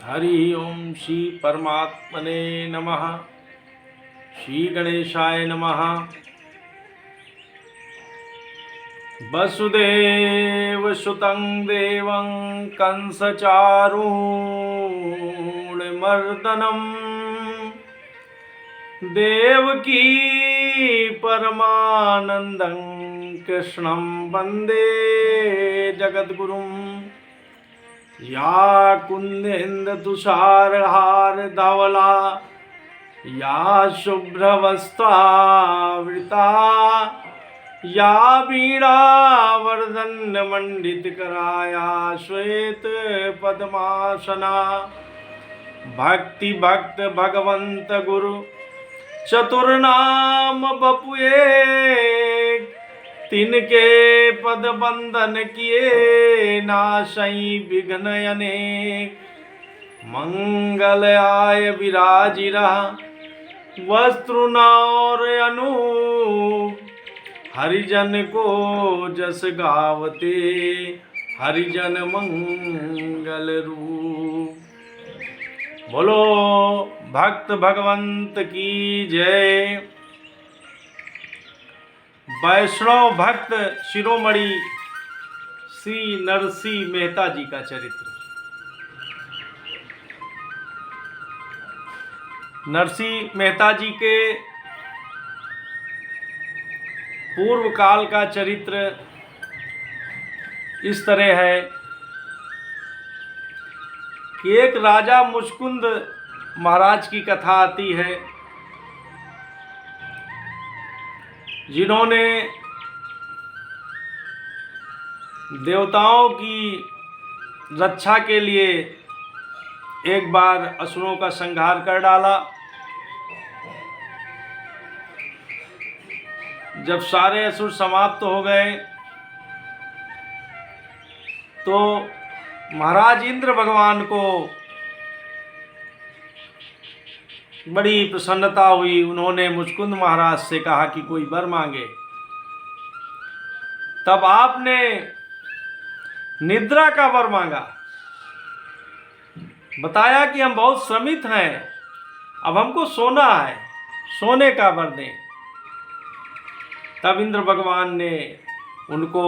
हरि ओम श्री परमात्मने नमः। श्री गणेशाय नमः। वसुदेव सुतं देवं कंसचारूणमर्दनं देवकी परमानन्दं कृष्णं वन्दे जगद्गुरुं। या कुन्देन्दुतुषारहार धवला या शुभ्रवस्त्रावृता या वीणावर्धनमण्डितकराया श्वेत पद्मासना। भक्ति भक्त भगवंत गुरु चतुर्नाम बपुए तिनके पद बंधन किए नाशई विघ्न अनेक। मंगल आय विराजिरा वस्त्रनौर अनूप हरिजन को जस गावते हरिजन मंगल रूप। बोलो भक्त भगवंत की जय। वैष्णव भक्त शिरोमणि श्री नरसिंह मेहता जी का चरित्र। नरसिंह मेहता जी के पूर्व काल का चरित्र इस तरह है कि एक राजा मुचकुंद महाराज की कथा आती है, जिन्होंने देवताओं की रक्षा के लिए एक बार असुरों का संहार कर डाला। जब सारे असुर समाप्त हो गए तो महाराज इंद्र भगवान को बड़ी प्रसन्नता हुई। उन्होंने मुचकुंद महाराज से कहा कि कोई वर मांगे। तब आपने निद्रा का वर मांगा। बताया कि हम बहुत श्रमित हैं, अब हमको सोना है, सोने का वर दें। तब इंद्र भगवान ने उनको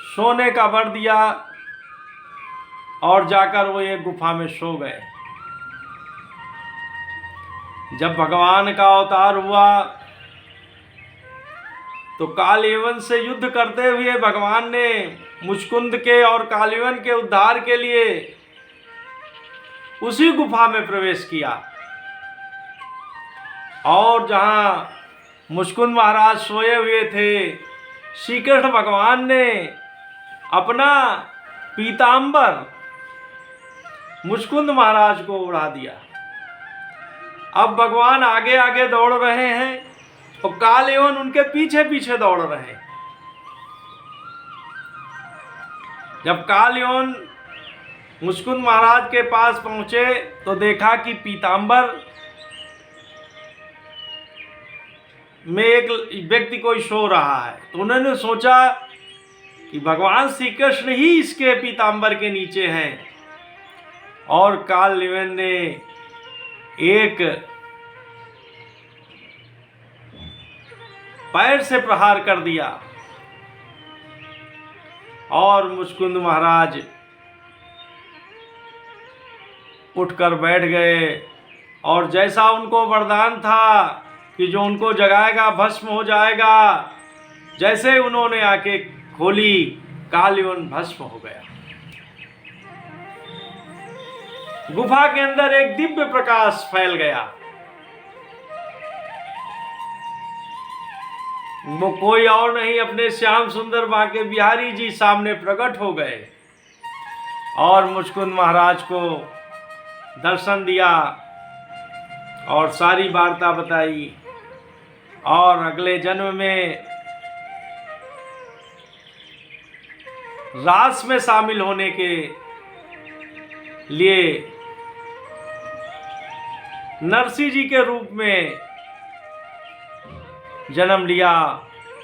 सोने का वर दिया और जाकर वो एक गुफा में सो गए। जब भगवान का अवतार हुआ तो कालयवन से युद्ध करते हुए भगवान ने मुचकुंद के और कालयवन के उद्धार के लिए उसी गुफा में प्रवेश किया। और जहां मुचकुंद महाराज सोए हुए थे, श्री कृष्ण भगवान ने अपना पीतांबर मुचकुंद महाराज को उड़ा दिया। अब भगवान आगे आगे दौड़ रहे हैं और कालयवन उनके पीछे पीछे दौड़ रहे हैं। जब कालयवन मुचकुंद महाराज के पास पहुंचे तो देखा कि पीतांबर में एक व्यक्ति कोई सो रहा है। तो उन्होंने सोचा कि भगवान श्री कृष्ण ही इसके पीतांबर के नीचे हैं। और कालयवन ने एक पैर से प्रहार कर दिया और मुचकुंद महाराज उठकर बैठ गए। और जैसा उनको वरदान था कि जो उनको जगाएगा भस्म हो जाएगा, जैसे उन्होंने आके खोली कालयवन भस्म हो गया। गुफा के अंदर एक दिव्य प्रकाश फैल गया। वो कोई और नहीं, अपने श्याम सुंदर बांके बिहारी जी सामने प्रकट हो गए और मुचकुंद महाराज को दर्शन दिया और सारी वार्ता बताई। और अगले जन्म में रास में शामिल होने के लिए नरसिंह जी के रूप में जन्म लिया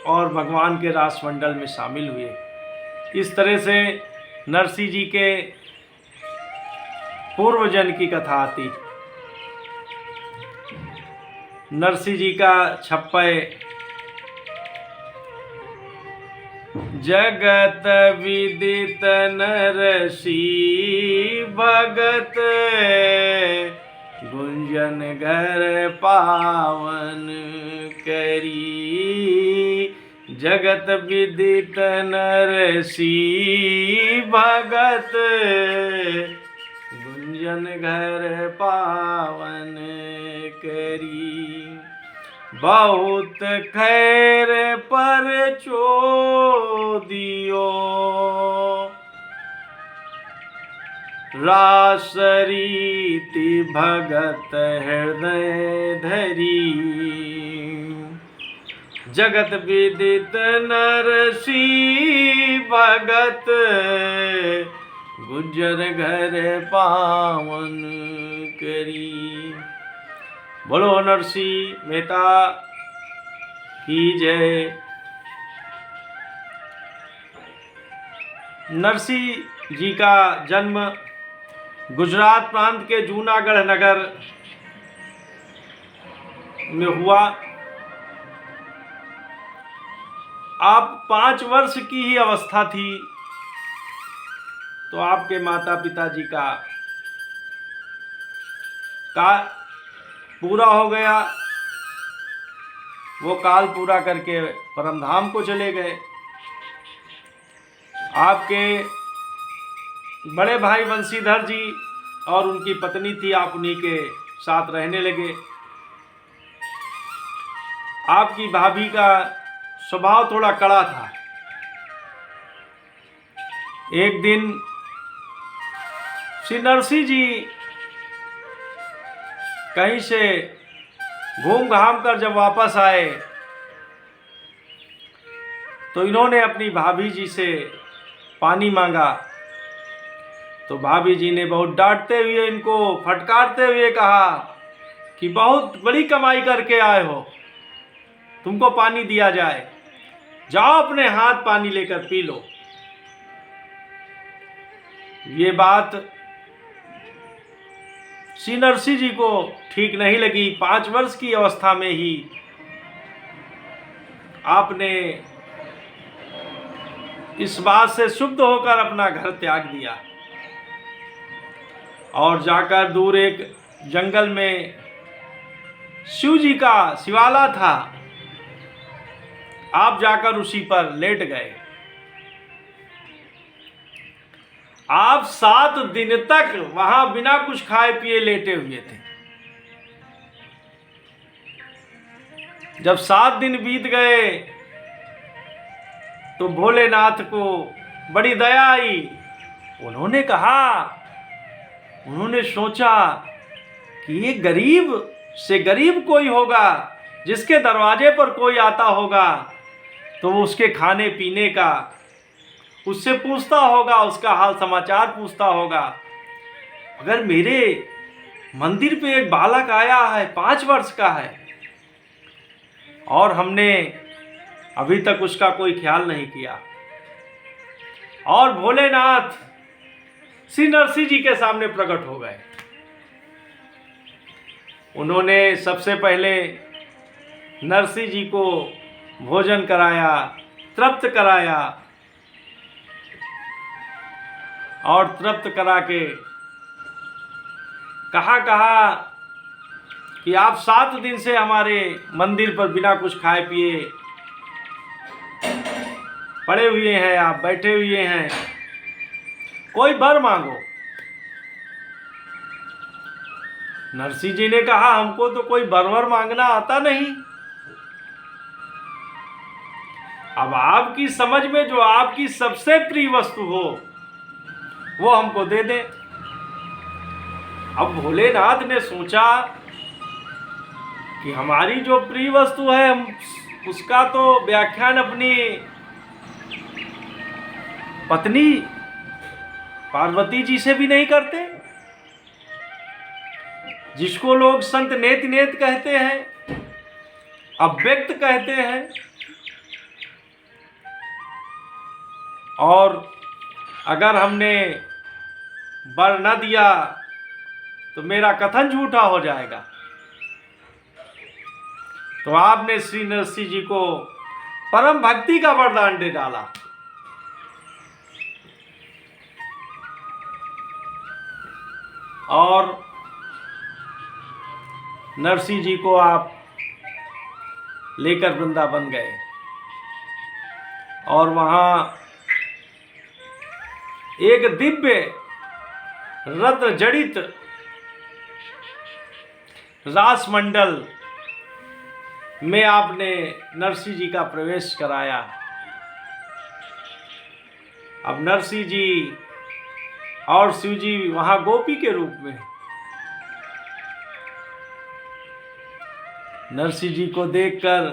और भगवान के रास मंडल में शामिल हुए। इस तरह से नरसिंह जी के पूर्व जन्म की कथा आती। नरसिंह जी का छप्पय। जगत विदित नरसी भगत, गुंजन घर पावन करी। जगत विदित नरसी भगत, गुंजन घर पावन करी। बहुत खैर पर चोदियो, रास रीति भगत हृदय धरी। जगत विदित नरसी भगत, गुज्जर घर पावन करी। बोलो नरसिंह मेहता की जय। नरसिंह जी का जन्म गुजरात प्रांत के जूनागढ़ नगर में हुआ। आप 5 वर्ष की ही अवस्था थी तो आपके माता पिता जी का पूरा हो गया। वो काल पूरा करके परमधाम को चले गए। आपके बड़े भाई बंशीधर जी और उनकी पत्नी थी, आप उन्हीं के साथ रहने लगे। आपकी भाभी का स्वभाव थोड़ा कड़ा था। एक दिन श्री नरसिंह जी कहीं से घूम घाम कर जब वापस आए तो इन्होंने अपनी भाभी जी से पानी मांगा। तो भाभी जी ने बहुत डांटते हुए, इनको फटकारते हुए कहा कि बहुत बड़ी कमाई करके आए हो, तुमको पानी दिया जाए, जाओ अपने हाथ पानी लेकर पी लो। ये बात श्री नरसिंह जी को ठीक नहीं लगी। 5 वर्ष की अवस्था में ही आपने इस बात से शुद्ध होकर अपना घर त्याग दिया और जाकर दूर एक जंगल में शिव जी का शिवाला था, आप जाकर उसी पर लेट गए। आप 7 दिन तक वहां बिना कुछ खाए पिए लेटे हुए थे। जब 7 दिन बीत गए तो भोलेनाथ को बड़ी दया आई। उन्होंने सोचा कि ये गरीब से गरीब कोई होगा, जिसके दरवाजे पर कोई आता होगा तो वो उसके खाने पीने का उससे पूछता होगा, उसका हाल समाचार पूछता होगा। अगर मेरे मंदिर पे एक बालक आया है, 5 वर्ष का है, और हमने अभी तक उसका कोई ख्याल नहीं किया। और भोलेनाथ श्री नरसिंह जी के सामने प्रकट हो गए। उन्होंने सबसे पहले नरसिंह जी को भोजन कराया, तृप्त कराया, और तृप्त करा के कहा कि आप 7 दिन से हमारे मंदिर पर बिना कुछ खाए पिए पड़े हुए हैं, आप बैठे हुए हैं, कोई वर मांगो। नरसिंह जी ने कहा, हमको तो कोई वर मांगना आता नहीं। अब आपकी समझ में जो आपकी सबसे प्रिय वस्तु हो वो हमको दे दे। अब भोलेनाथ ने सोचा कि हमारी जो प्रिय वस्तु है, हम उसका तो व्याख्यान अपनी पत्नी पार्वती जी से भी नहीं करते, जिसको लोग संत नेत नेत कहते हैं, अव्यक्त कहते हैं। और अगर हमने वर न दिया तो मेरा कथन झूठा हो जाएगा। तो आपने श्री नरसिंह जी को परम भक्ति का वरदान दे डाला। और नरसिंह जी को आप लेकर वृंदावन गए और वहां एक दिव्य रत्न जड़ित रास मंडल में आपने नरसिंह जी का प्रवेश कराया। अब नरसिंह जी और शिव जी वहां गोपी के रूप में। नरसिंह जी को देखकर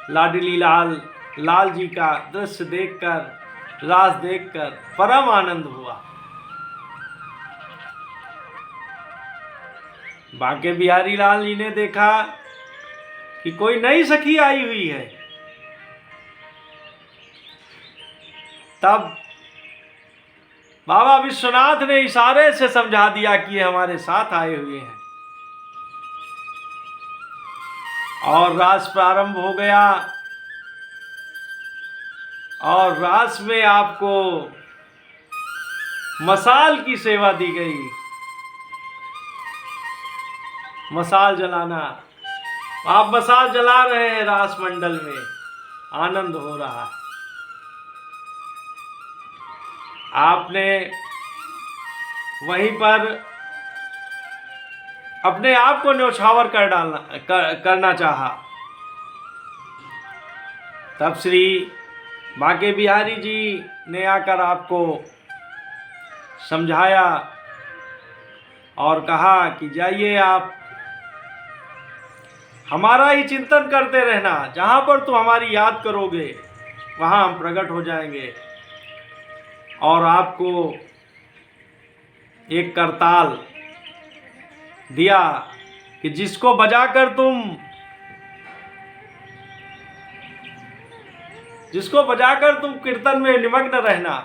लाडली लाल जी का दृश्य देखकर, रास देखकर परम आनंद हुआ। बांके बिहारी लाल जी ने देखा कि कोई नई सखी आई हुई है। तब बाबा विश्वनाथ ने इशारे से समझा दिया कि ये हमारे साथ आए हुए हैं। और रास प्रारंभ हो गया और रास में आपको मसाल की सेवा दी गई। मसाल जलाना, आप मसाल जला रहे हैं, रास मंडल में आनंद हो रहा है। आपने वहीं पर अपने आप को न्यौछावर करना चाहा। तब श्री बांके बिहारी जी ने आकर आपको समझाया और कहा कि जाइए, आप हमारा ही चिंतन करते रहना, जहाँ पर तुम हमारी याद करोगे वहाँ हम प्रकट हो जाएंगे। और आपको एक करताल दिया कि जिसको बजाकर तुम कीर्तन में निमग्न रहना।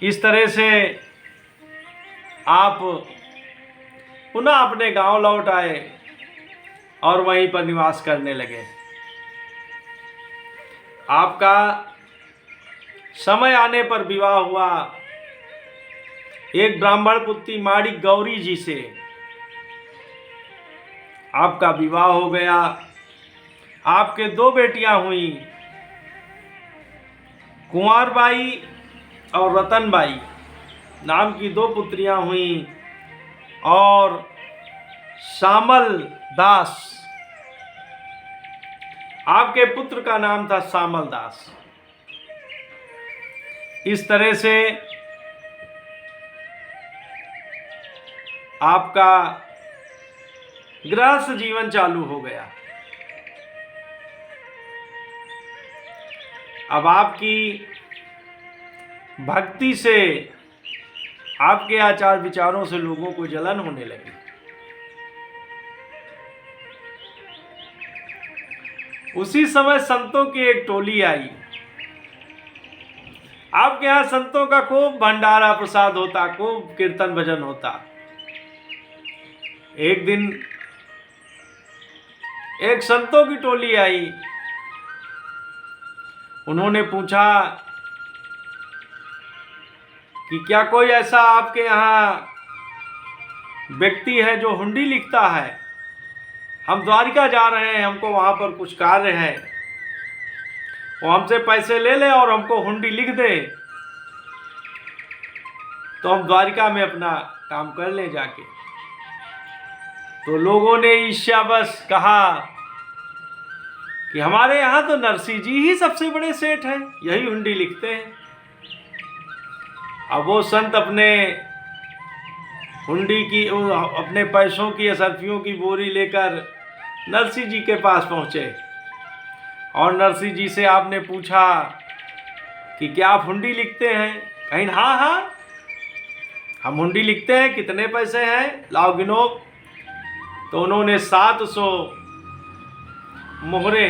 इस तरह से आप पुनः अपने गांव लौट आए और वहीं पर निवास करने लगे। आपका समय आने पर विवाह हुआ एक ब्राह्मण पुत्री माणिक गौरी जी से। आपका विवाह हो गया, आपके 2 बेटियां हुई, कुंवरबाई और रतनबाई नाम की 2 पुत्रियां हुई। और श्यामल दास, आपके पुत्र का नाम था श्यामल दास। इस तरह से आपका गृहस्थ जीवन चालू हो गया। अब आपकी भक्ति से, आपके आचार विचारों से लोगों को जलन होने लगी। उसी समय संतों की एक टोली आई। आपके यहाँ संतों का खूब भंडारा प्रसाद होता, खूब कीर्तन भजन होता। एक दिन एक संतों की टोली आई। उन्होंने पूछा कि क्या कोई ऐसा आपके यहाँ व्यक्ति है जो हुंडी लिखता है? हम द्वारिका जा रहे हैं, हमको वहाँ पर कुछ कार्य है, वो हमसे पैसे ले ले और हमको हुंडी लिख दे तो हम द्वारिका में अपना काम कर ले जाके। तो लोगों ने ईर्ष्यावश कहा कि हमारे यहाँ तो नरसिंह जी ही सबसे बड़े सेठ हैं, यही हुंडी लिखते हैं। अब वो संत अपने हुंडी की, अपने पैसों की, असरफियों की बोरी लेकर नरसिंह जी के पास पहुँचे और नरसिंह जी से आपने पूछा कि क्या आप हुंडी लिखते हैं? कहीं हाँ हाँ हम हुंडी लिखते हैं, कितने पैसे हैं, लाओ गिनो। तो उन्होंने 700 मोहरे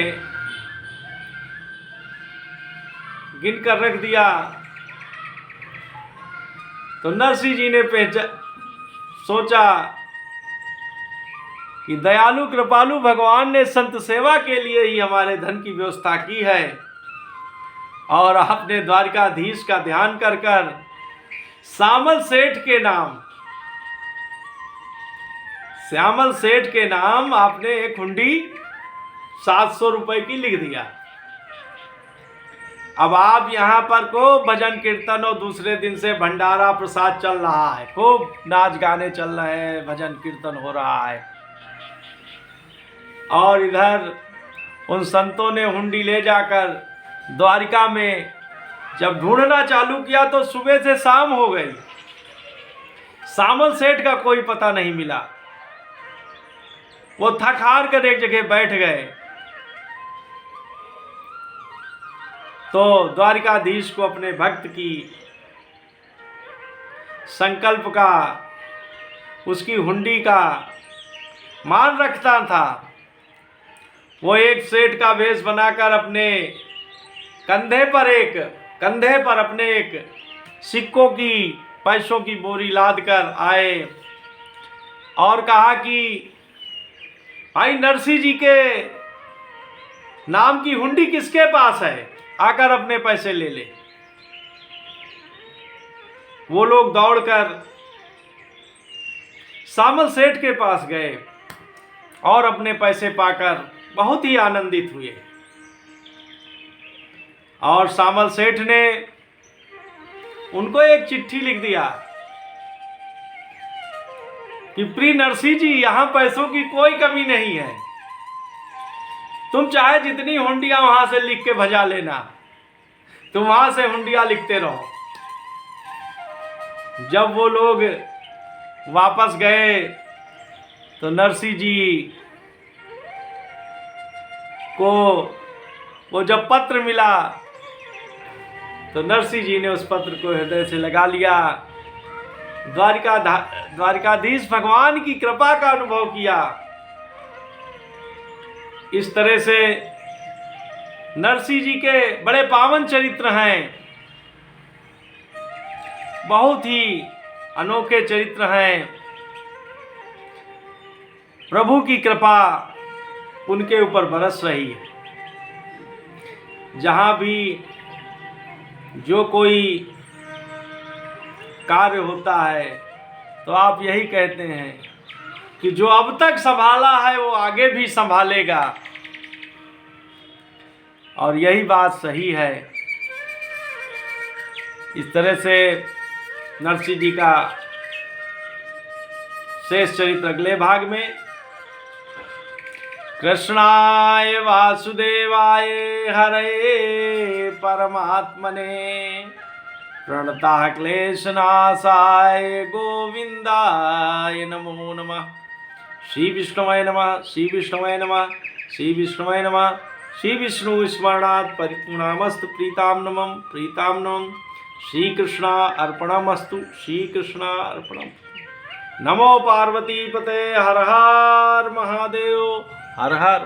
गिन कर रख दिया। तो नरसिंह जी ने सोचा कि दयालु कृपालु भगवान ने संत सेवा के लिए ही हमारे धन की व्यवस्था की है, और आपने द्वारकाधीश का ध्यान कर कर श्यामल सेठ के नाम आपने एक हुंडी 700 रुपए की लिख दिया। अब आप यहाँ पर को भजन कीर्तन और दूसरे दिन से भंडारा प्रसाद चल रहा है, खूब नाच गाने चल रहे हैं, भजन कीर्तन हो रहा है, और इधर उन संतों ने हुंडी ले जाकर द्वारिका में जब ढूंढना चालू किया तो सुबह से शाम हो गई। श्यामल सेठ का कोई पता नहीं मिला। वो थक हार कर एक जगह बैठ गए। तो द्वारिकाधीश को अपने भक्त की संकल्प का, उसकी हुंडी का मान रखता था। वो एक सेठ का वेश बनाकर अपने कंधे पर अपने एक सिक्कों की, पैसों की बोरी लाद कर आए और कहा कि भाई नरसिंह जी के नाम की हुंडी किसके पास है, आकर अपने पैसे ले ले। वो लोग दौड़कर श्यामल सेठ के पास गए और अपने पैसे पाकर बहुत ही आनंदित हुए। और श्यामल सेठ ने उनको एक चिट्ठी लिख दिया कि प्रिय नरसिंह जी, यहां पैसों की कोई कमी नहीं है, तुम चाहे जितनी हुंडियां वहां से लिख के भजा लेना, तुम वहां से हुंडियां लिखते रहो। जब वो लोग वापस गए तो नरसिंह जी को वो जब पत्र मिला तो नरसिंह जी ने उस पत्र को हृदय से लगा लिया। द्वारिकाधीश भगवान की कृपा का अनुभव किया। इस तरह से नरसिंह जी के बड़े पावन चरित्र हैं, बहुत ही अनोखे चरित्र हैं। प्रभु की कृपा उनके ऊपर बरस रही है। जहाँ भी जो कोई कार्य होता है तो आप यही कहते हैं कि जो अब तक संभाला है वो आगे भी संभालेगा, और यही बात सही है। इस तरह से नरसिंह जी का शेष चरित्र अगले भाग में। कृष्णाय वासुदेवाय हरे परमात्मने प्रणतः क्लेशनाशाय गोविंदाय नमो नमः। श्री विष्णुवे नमः, श्री विष्णुवे नमः, श्री विष्णुवे नमः। श्री विष्णु स्मरणात् परिपूर्णमस्तु प्रीताम्नमं प्रीताम्नमं। श्री कृष्णा अर्पणमस्तु, श्री कृष्णा अर्पणम। नमो पार्वती पते, हर हर महादेव, हर हर।